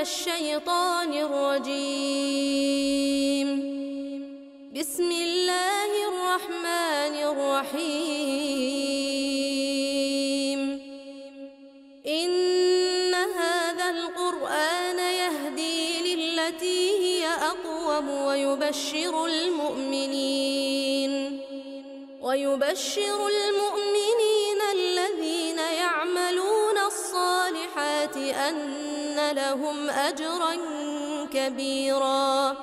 الشيطان الرجيم. بسم الله الرحمن الرحيم. إن هذا القرآن يهدي للتي هي أقوم ويبشر المؤمنين الذين يعملون الصالحات أن لهم أجرا كبيرا،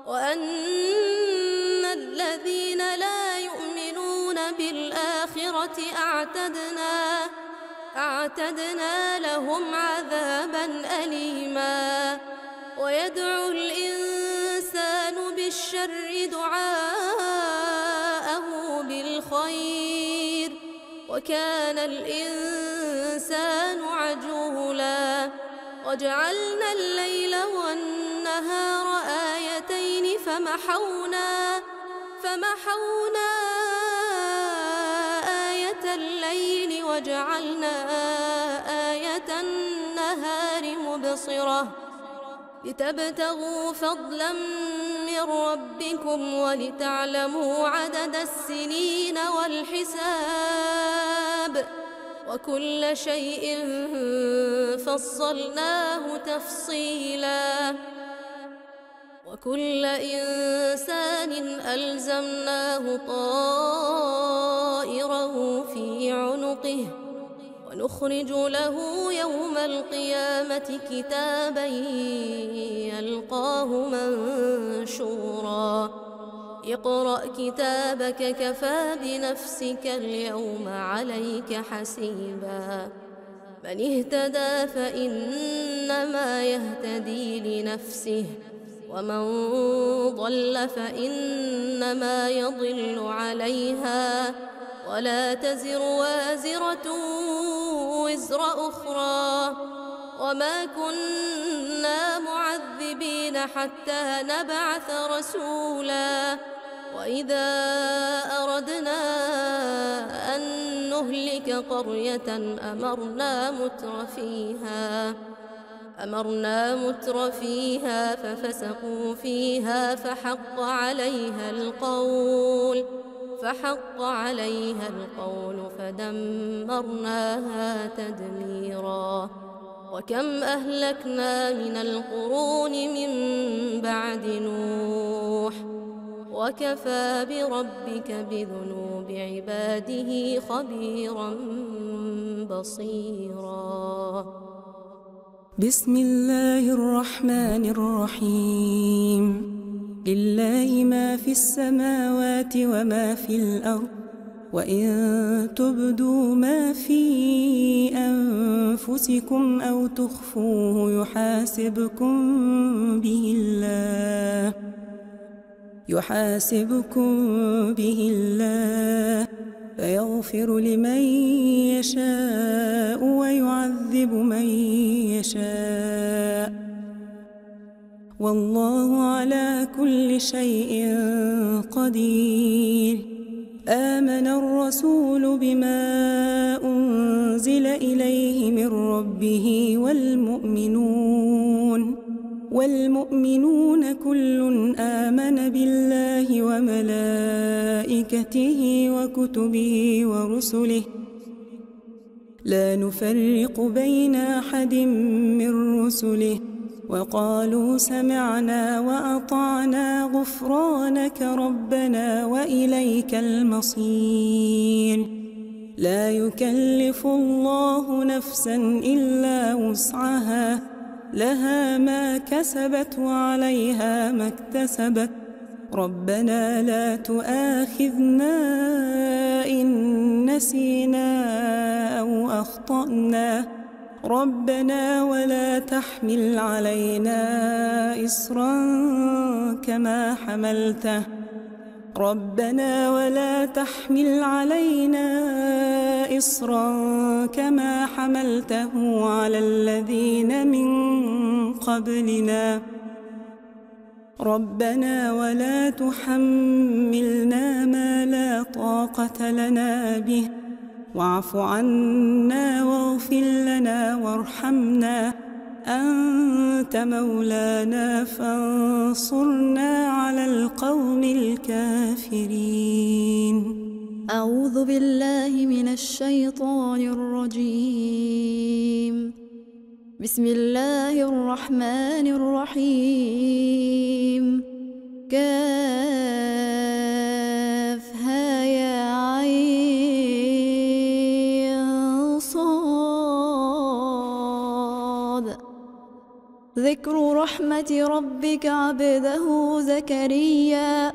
وأن الذين لا يؤمنون بالآخرة أعتدنا لهم عذابا أليما. ويدعو الإنسان بالشر دعاءه بالخير، وكان الإنسان عجولا. وجعلنا الليل والنهار آيتين فمحونا آية الليل وجعلنا آية النهار مبصرة، لتبتغوا فضلا من ربكم ولتعلموا عدد السنين والحساب، وكل شيء فصلناه تفصيلا. وكل إنسان ألزمناه طائره في عنقه، ونخرج له يوم القيامة كتابا يلقاه منشورا. اقرأ كتابك كفى بنفسك اليوم عليك حسيبا. من اهتدى فإنما يهتدي لنفسه، ومن ضل فإنما يضل عليها، ولا تزر وازرة وزر أخرى، وما كنا معذبين حتى نبعث رسولا. وإذا أردنا أن نهلك قرية أمرنا متر فيها ففسقوا فيها فحق عليها القول فدمرناها تدميرا. وكم أهلكنا من القرون من بعد نوح، وكفى بربك بذنوب عباده خبيرا بصيرا. بسم الله الرحمن الرحيم. لله ما في السماوات وما في الأرض، وإن تبدوا ما في أنفسكم أو تخفوه يحاسبكم به الله فيغفر لمن يشاء ويعذب من يشاء، والله على كل شيء قدير. آمن الرسول بما أنزل إليه من ربه والمؤمنون كل آمن بالله وملائكته وكتبه ورسله لا نفرق بين أحد من رسله، وقالوا سمعنا وأطعنا غفرانك ربنا وإليك المصير. لا يكلف الله نفسا إلا وسعها، لها ما كسبت وعليها ما اكتسبت. ربنا لا تؤاخذنا إن نسينا أو أخطأنا، ربنا ولا تحمل علينا إصرا كما حملته على الذين من قبلنا، ربنا ولا تحملنا ما لا طاقة لنا به، واعف عنا واغفر لنا وارحمنا أنت مولانا فانصرنا على القوم الكافرين. أعوذ بالله من الشيطان الرجيم. بسم الله الرحمن الرحيم. كافها يا عين صاد. ذكر رحمة ربك عبده زكريا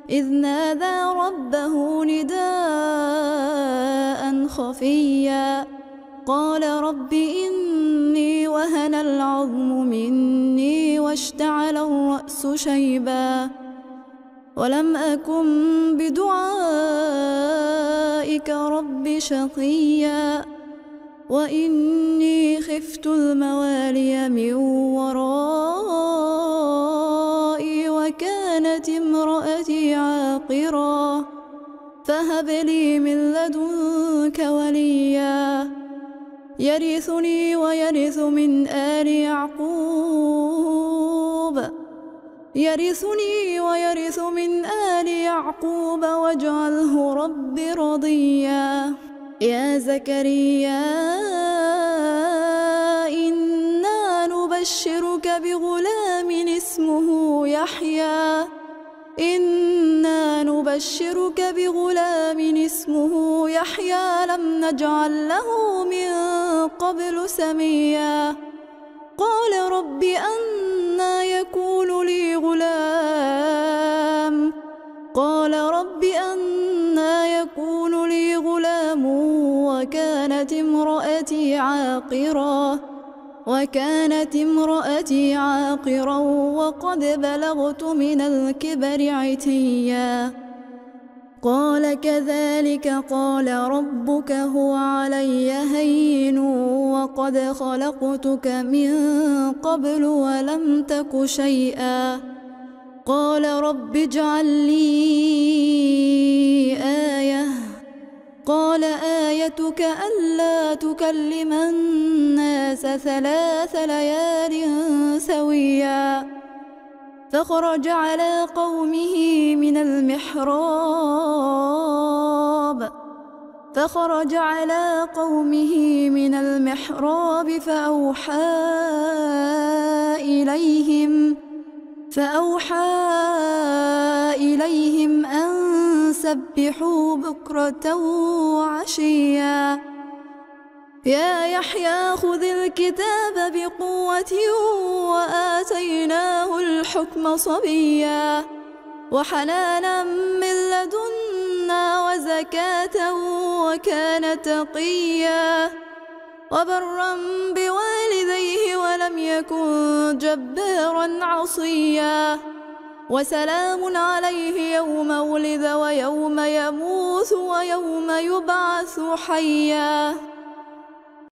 إذ نادى ربه نداء خفيا قال رب إني وهن العظم مني واشتعل الرأس شيبا ولم أكن بدعائك رب شقيا وإني خفت الموالي من ورائي وكانت امرأتي عاقرا فهب لي من لدنك وليا يرثني ويرث من آل يعقوب واجعله رب رضيا. يا زكريا إنا نبشرك بغلام اسمه يحيى لم نجعل له من قبل سميا قال رب أنى يكون لي غلام وكانت امرأتي عاقرا وقد بلغت من الكبر عتيا قال كذلك قال ربك هو علي هين وقد خلقتك من قبل ولم تك شيئا قال رب اجعل لي آية قال آيتك ألا تكلم الناس 3 ليال سويا فخرج على قومه من المحراب فأوحى إليهم أن سبحوا بكرة وعشيا يا يحيى خذ الكتاب بقوة وآتيناه الحكم صبيا وحنانا من لدنا وزكاة وكان تقيا وبرا بوالديه ولم يكن جبارا عصيا وسلام عليه يوم ولد ويوم يموت ويوم يبعث حيا.